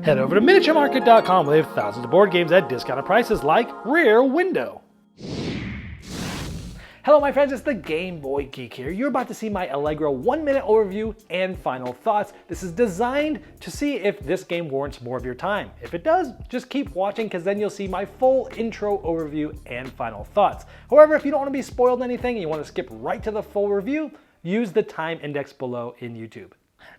Head over to miniaturemarket.com where they have thousands of board games at discounted prices like Rear Window. Hello my friends, it's the Game Boy Geek here. You're about to see my Allegro 1-minute overview and final thoughts. This is designed to see if this game warrants more of your time. If it does, just keep watching because then you'll see my full intro overview and final thoughts. However, if you don't want to be spoiled anything and you want to skip right to the full review, use the time index below in YouTube.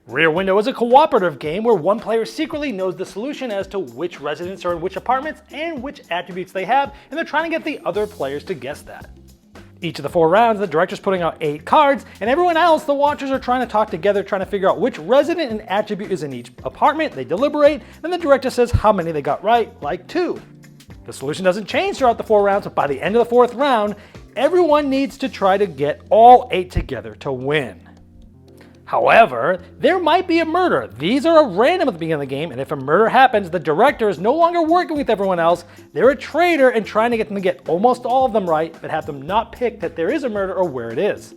Rear Window is a cooperative game where one player secretly knows the solution as to which residents are in which apartments and which attributes they have, and they're trying to get the other players to guess that. Each of the 4 rounds, the director's putting out 8 cards, and everyone else, the watchers, are trying to talk together, trying to figure out which resident and attribute is in each apartment. They deliberate, and the director says how many they got right, like 2. The solution doesn't change throughout the 4 rounds, but by the end of the 4th round, everyone needs to try to get all 8 together to win. However, there might be a murder. These are random at the beginning of the game, and if a murder happens, the director is no longer working with everyone else. They're a traitor and trying to get them to get almost all of them right, but have them not pick that there is a murder or where it is.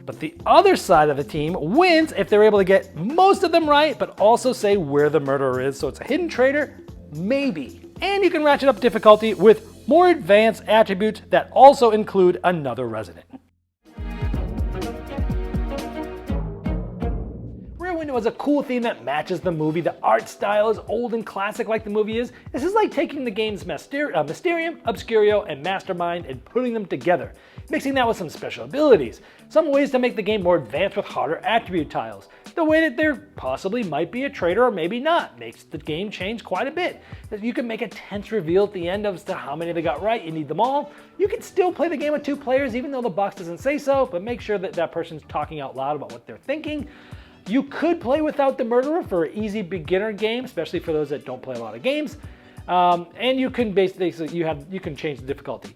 But the other side of the team wins if they're able to get most of them right, but also say where the murderer is. So it's a hidden traitor, maybe. And you can ratchet up difficulty with more advanced attributes that also include another resident. Window is a cool theme that matches the movie. The art style is old and classic like the movie is. This is like taking the games Mysterium Obscurio and Mastermind and putting them together, mixing that with some special abilities. Some ways to make the game more advanced with harder attribute tiles. The way that there possibly might be a traitor or maybe not makes the game change quite a bit. You can make a tense reveal at the end as to how many they got right. You need them all. You can still play the game with 2 players even though the box doesn't say so, but make sure that that person's talking out loud about what they're thinking. You could play without the murderer for an easy beginner game, especially for those that don't play a lot of games. And you can basically, you can change the difficulty.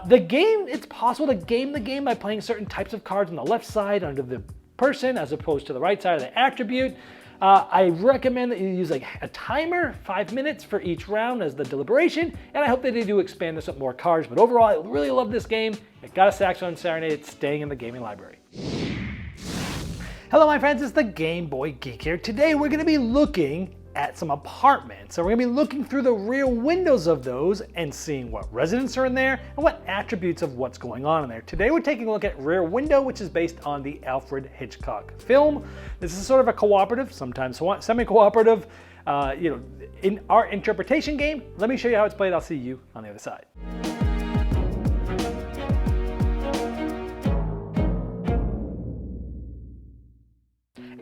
The game, it's possible to game the game by playing certain types of cards on the left side under the person as opposed to the right side of the attribute. I recommend that you use like a timer, 5 minutes for each round as the deliberation, and I hope that they do expand this with more cards. But overall, I really love this game. It got a Saxophone Serenade. It's staying in the gaming library. Hello my friends, it's the Game Boy Geek here. Today we're going to be looking at some apartments. So we're going to be looking through the rear windows of those and seeing what residents are in there and what attributes of what's going on in there. Today we're taking a look at Rear Window, which is based on the Alfred Hitchcock film. This is sort of a cooperative, sometimes semi-cooperative, in art interpretation game. Let me show you how it's played. I'll see you on the other side.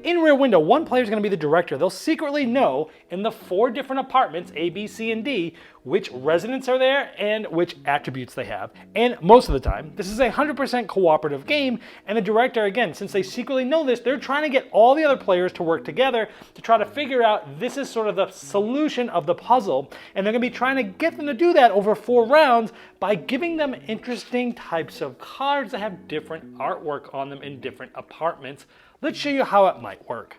In Rear Window, one player is going to be the director. They'll secretly know in the 4 different apartments, A, B, C, and D, which residents are there and which attributes they have. And most of the time, this is a 100% cooperative game, and the director, again, since they secretly know this, they're trying to get all the other players to work together to try to figure out this is sort of the solution of the puzzle, and they're going to be trying to get them to do that over 4 rounds by giving them interesting types of cards that have different artwork on them in different apartments. Let's show you how it might work.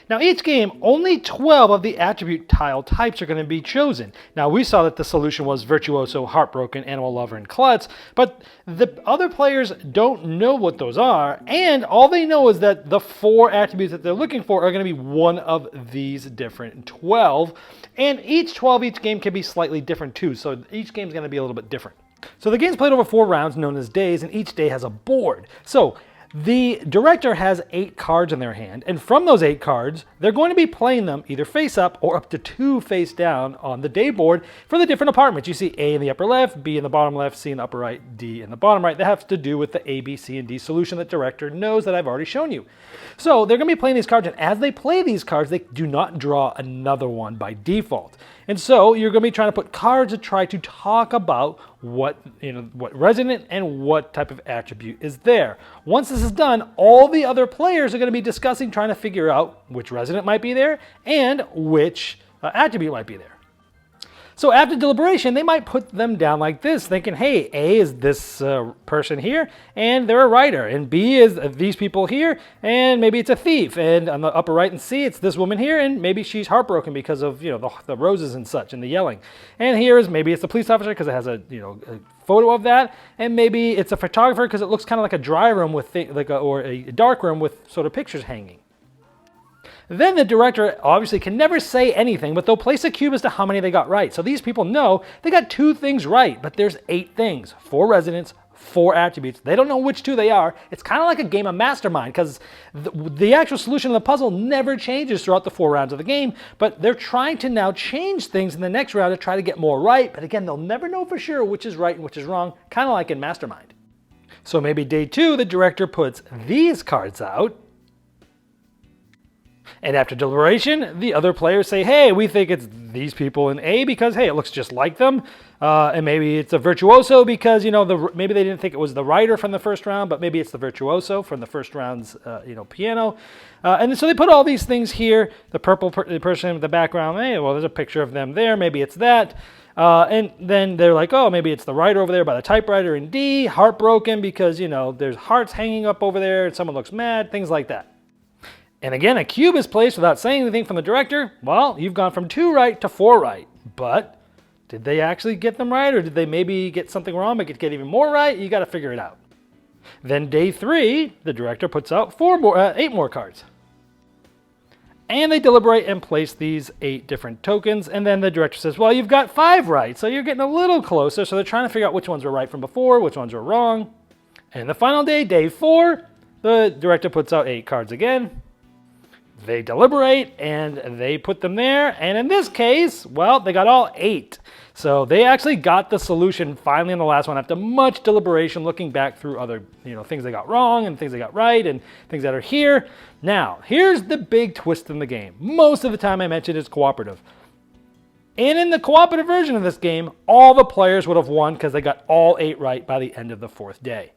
Now each game, only 12 of the attribute tile types are going to be chosen. Now we saw that the solution was Virtuoso, Heartbroken, Animal Lover, and Klutz, but the other players don't know what those are, and all they know is that the 4 attributes that they're looking for are going to be one of these different 12, and each game can be slightly different too, so each game is going to be a little bit different. So the game's played over 4 rounds known as days, and each day has a board. So the director has 8 cards in their hand, and from those 8 cards, they're going to be playing them either face up or up to 2 face down on the day board for the different apartments. You see A in the upper left, B in the bottom left, C in the upper right, D in the bottom right. That has to do with the A, B, C, and D solution that director knows that I've already shown you. So they're going to be playing these cards, and as they play these cards, they do not draw another one by default. And so you're going to be trying to put cards to try to talk about what resident and what type of attribute is there. Once this is done, all the other players are going to be discussing, trying to figure out which resident might be there and which attribute might be there. So after deliberation, they might put them down like this, thinking, hey, A is this person here, and they're a writer, and B is these people here, and maybe it's a thief, and on the upper right and C, it's this woman here, and maybe she's heartbroken because of the roses and such, and the yelling. And here is maybe it's the police officer because it has a photo of that, and maybe it's a photographer because it looks kind of like a dry room with or a dark room with sort of pictures hanging. Then the director obviously can never say anything, but they'll place a cube as to how many they got right. So these people know they got 2 things right, but there's 8 things, 4 residents, 4 attributes. They don't know which 2 they are. It's kind of like a game of Mastermind, because the actual solution of the puzzle never changes throughout the 4 rounds of the game, but they're trying to now change things in the next round to try to get more right. But again, they'll never know for sure which is right and which is wrong, kind of like in Mastermind. So maybe day 2, the director puts these cards out. And after deliberation, the other players say, hey, we think it's these people in A because, hey, it looks just like them. And maybe it's a virtuoso because, maybe they didn't think it was the writer from the first round, but maybe it's the virtuoso from the first round's, piano. And so they put all these things here. The purple person in the background, hey, well, there's a picture of them there. Maybe it's that. And then they're like, oh, maybe it's the writer over there by the typewriter in D. Heartbroken because, there's hearts hanging up over there and someone looks mad, things like that. And again, a cube is placed without saying anything from the director. Well, you've gone from 2 right to 4 right. But did they actually get them right, or did they maybe get something wrong but get even more right? You got to figure it out. Then day 3, the director puts out 8 more cards. And they deliberate and place these 8 different tokens. And then the director says, well, you've got 5 right, so you're getting a little closer. So they're trying to figure out which ones were right from before, which ones were wrong. And the final day, day 4, the director puts out 8 cards again. They deliberate and they put them there. And in this case, well, they got all 8. So they actually got the solution finally in the last one after much deliberation, looking back through other, things they got wrong and things they got right and things that are here. Now, here's the big twist in the game. Most of the time I mentioned it's cooperative. And in the cooperative version of this game, all the players would have won because they got all 8 right by the end of the 4th day.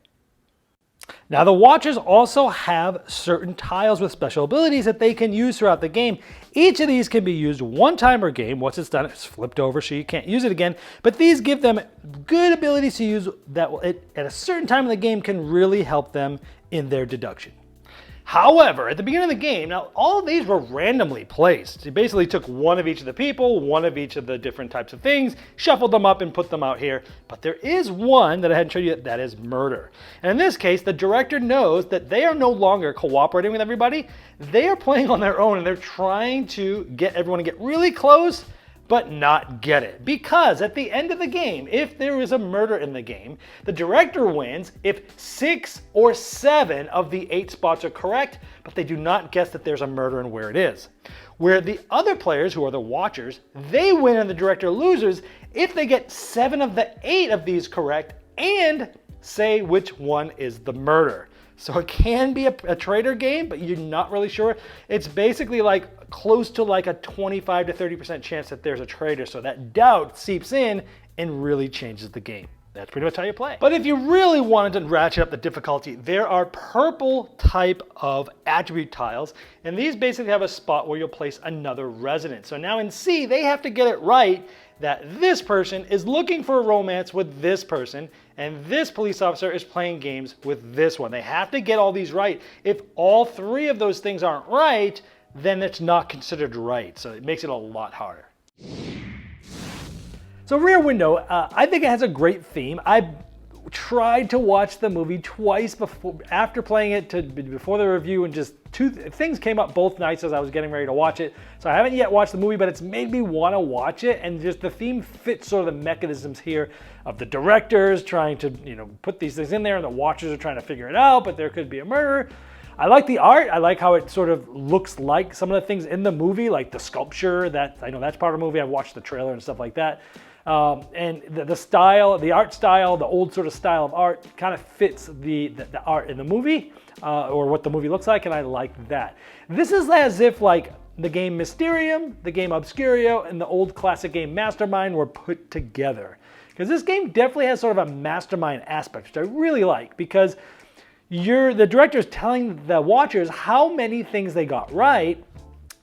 Now the watchers also have certain tiles with special abilities that they can use throughout the game. Each of these can be used one time per game. Once it's done, it's flipped over so you can't use it again. But these give them good abilities to use that at a certain time in the game can really help them in their deduction. However, at the beginning of the game, now all of these were randomly placed. You basically took one of each of the people, one of each of the different types of things, shuffled them up and put them out here. But there is one that I hadn't showed you that is murder. And in this case, the director knows that they are no longer cooperating with everybody. They are playing on their own and they're trying to get everyone to get really close but not get it. Because at the end of the game, if there is a murder in the game, the director wins if 6 or 7 of the 8 spots are correct, but they do not guess that there's a murder and where it is. Where the other players, who are the watchers, they win and the director loses if they get 7 of the 8 of these correct and say which one is the murder. So it can be a traitor game, but you're not really sure. It's basically like close to like a 25 to 30% chance that there's a traitor. So that doubt seeps in and really changes the game. That's pretty much how you play. But if you really wanted to ratchet up the difficulty, there are purple type of attribute tiles. And these basically have a spot where you'll place another resident. So now in C, they have to get it right that this person is looking for a romance with this person and this police officer is playing games with this one. They have to get all these right. If all 3 of those things aren't right, then it's not considered right. So it makes it a lot harder. So Rear Window, I think it has a great theme. I tried to watch the movie twice after playing it before the review, and just 2 things came up both nights as I was getting ready to watch it. So I haven't yet watched the movie, but it's made me want to watch it, and just the theme fits sort of the mechanisms here of the directors trying to put these things in there, and the watchers are trying to figure it out, but there could be a murder. I like the art. I like how it sort of looks like some of the things in the movie, like the sculpture. That I know that's part of the movie. I've watched the trailer and stuff like that. And the style, the art style, the old sort of style of art kind of fits the art in the movie or what the movie looks like, and I like that. This is as if like the game Mysterium, the game Obscurio, and the old classic game Mastermind were put together. Because this game definitely has sort of a Mastermind aspect, which I really like, because the director's telling the watchers how many things they got right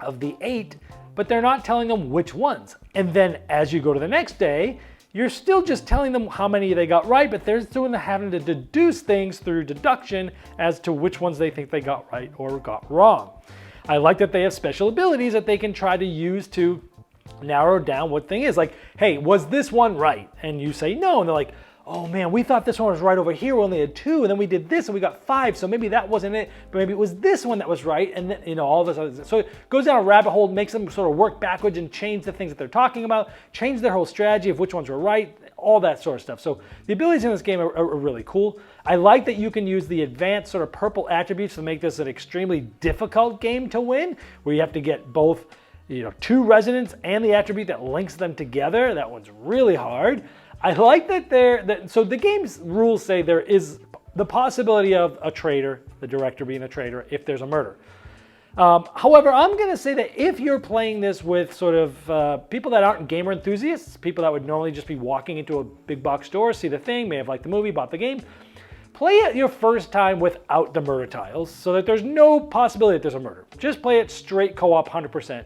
of the 8, but they're not telling them which ones. And then as you go to the next day, you're still just telling them how many they got right, but they're still having to deduce things through deduction as to which ones they think they got right or got wrong. I like that they have special abilities that they can try to use to narrow down what thing is. Like, hey, was this one right? And you say no, and they're like, oh man, we thought this one was right over here, we only had 2, and then we did this and we got 5, so maybe that wasn't it, but maybe it was this one that was right, and then, all this other. So it goes down a rabbit hole, makes them sort of work backwards and change the things that they're talking about, change their whole strategy of which ones were right, all that sort of stuff. So the abilities in this game are really cool. I like that you can use the advanced sort of purple attributes to make this an extremely difficult game to win, where you have to get both 2 residents and the attribute that links them together. That one's really hard. I like that so the game's rules say there is the possibility of a traitor, the director being a traitor, if there's a murder. However, I'm going to say that if you're playing this with sort of people that aren't gamer enthusiasts, people that would normally just be walking into a big box store, see the thing, may have liked the movie, bought the game, play it your first time without the murder tiles so that there's no possibility that there's a murder. Just play it straight co-op 100%.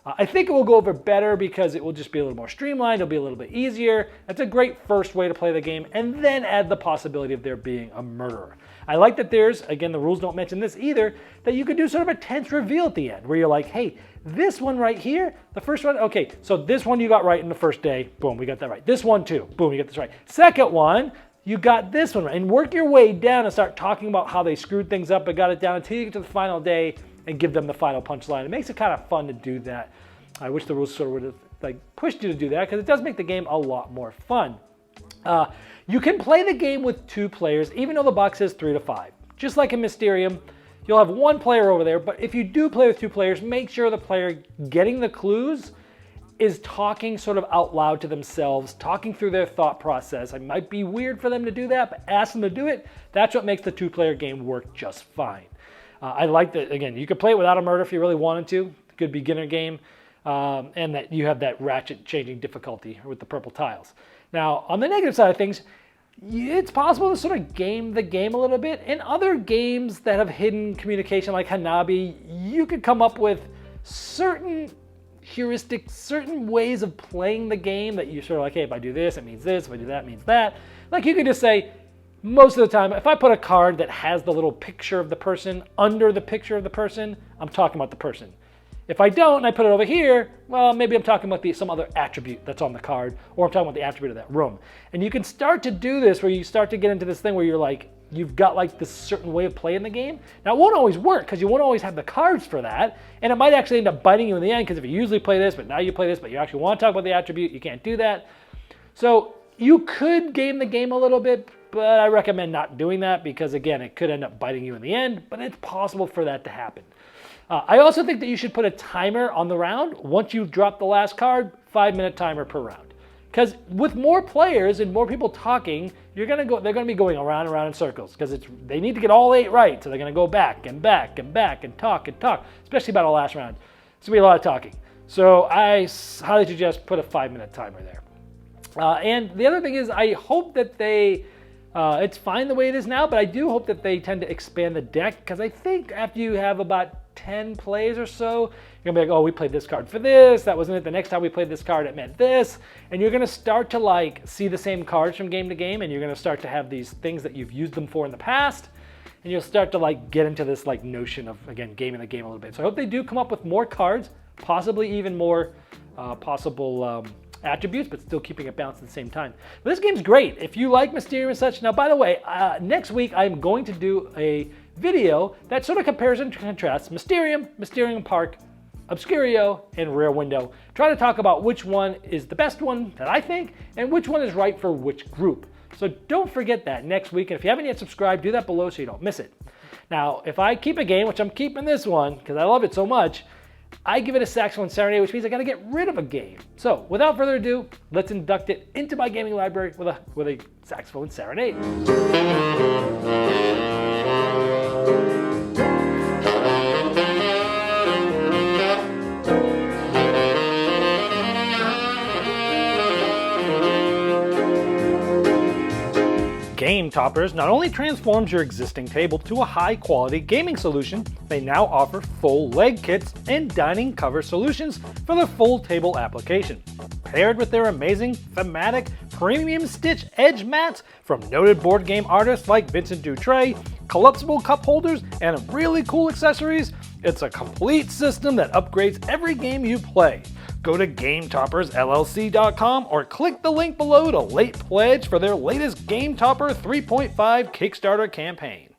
I think it will go over better because it will just be a little more streamlined, it'll be a little bit easier. That's a great first way to play the game, and then add the possibility of there being a murderer. I like that there's, again, the rules don't mention this either, that you could do sort of a tense reveal at the end, where you're like, hey, this one right here, the first one, okay, so this one you got right in the first day, boom, we got that right. This one too, boom, you got this right. Second one, you got this one right, and work your way down and start talking about how they screwed things up and got it down until you get to the final day, and give them the final punchline. It makes it kind of fun to do that. I wish the rules sort of would have pushed you to do that, because it does make the game a lot more fun. You can play the game with 2 players, even though the box says 3 to 5. Just like in Mysterium, you'll have 1 player over there, but if you do play with 2 players, make sure the player getting the clues is talking sort of out loud to themselves, talking through their thought process. It might be weird for them to do that, but ask them to do it. That's what makes the 2-player game work just fine. I like that, again, you could play it without a murder if you really wanted to. Good beginner game. And that you have that ratchet changing difficulty with the purple tiles. Now, on the negative side of things, it's possible to sort of game the game a little bit. In other games that have hidden communication like Hanabi, you could come up with certain heuristics, certain ways of playing the game that you're sort of like, hey, if I do this, it means this, if I do that, it means that. Like you could just say, most of the time, if I put a card that has the little picture of the person under the picture of the person, I'm talking about the person. If I don't and I put it over here, well, maybe I'm talking about some other attribute that's on the card, or I'm talking about the attribute of that room. And you can start to do this where you start to get into this thing where you're like, you've got like this certain way of playing the game. Now, it won't always work because you won't always have the cards for that. And it might actually end up biting you in the end, because if you usually play this, but now you play this, but you actually want to talk about the attribute, you can't do that. So you could game the game a little bit, but I recommend not doing that because, again, it could end up biting you in the end, but it's possible for that to happen. I also think that you should put a timer on the round. Once you drop the last card, 5-minute timer per round. Because with more players and more people talking, they're going to be going around and around in circles, because they need to get all 8 right. So they're going to go back and back and back and talk, especially about the last round. It's going to be a lot of talking. So I highly suggest put a 5-minute timer there. And the other thing is, I hope that it's fine the way it is now, but I do hope that they tend to expand the deck, because I think after you have about 10 plays or so, you're gonna be like, oh, we played this card for this, that wasn't it, the next time we played this card it meant this, and you're gonna start to like see the same cards from game to game, and you're gonna start to have these things that you've used them for in the past, and you'll start to like get into this like notion of, again, gaming the game a little bit. So I hope they do come up with more cards, possibly even more possible attributes, but still keeping it balanced at the same time. But this game's great if you like Mysterium and such. Now, by the way, next week I'm going to do a video that sort of compares and contrasts Mysterium, Mysterium Park, Obscurio, and Rear Window. Try to talk about which one is the best one that I think, and which one is right for which group. So don't forget that next week, and if you haven't yet subscribed, do that below so you don't miss it. Now, if I keep a game, which I'm keeping this one because I love it so much, I give it a Saxophone Serenade, which means I gotta get rid of a game. So without further ado, let's induct it into my gaming library with a Saxophone Serenade. Game Toppers not only transforms your existing table to a high-quality gaming solution, they now offer full leg kits and dining cover solutions for the full table application. Paired with their amazing, thematic, premium stitch edge mats from noted board game artists like Vincent Dutray, collapsible cup holders, and really cool accessories, it's a complete system that upgrades every game you play. Go to GameToppersLLC.com or click the link below to late pledge for their latest Game Topper 3.5 Kickstarter campaign.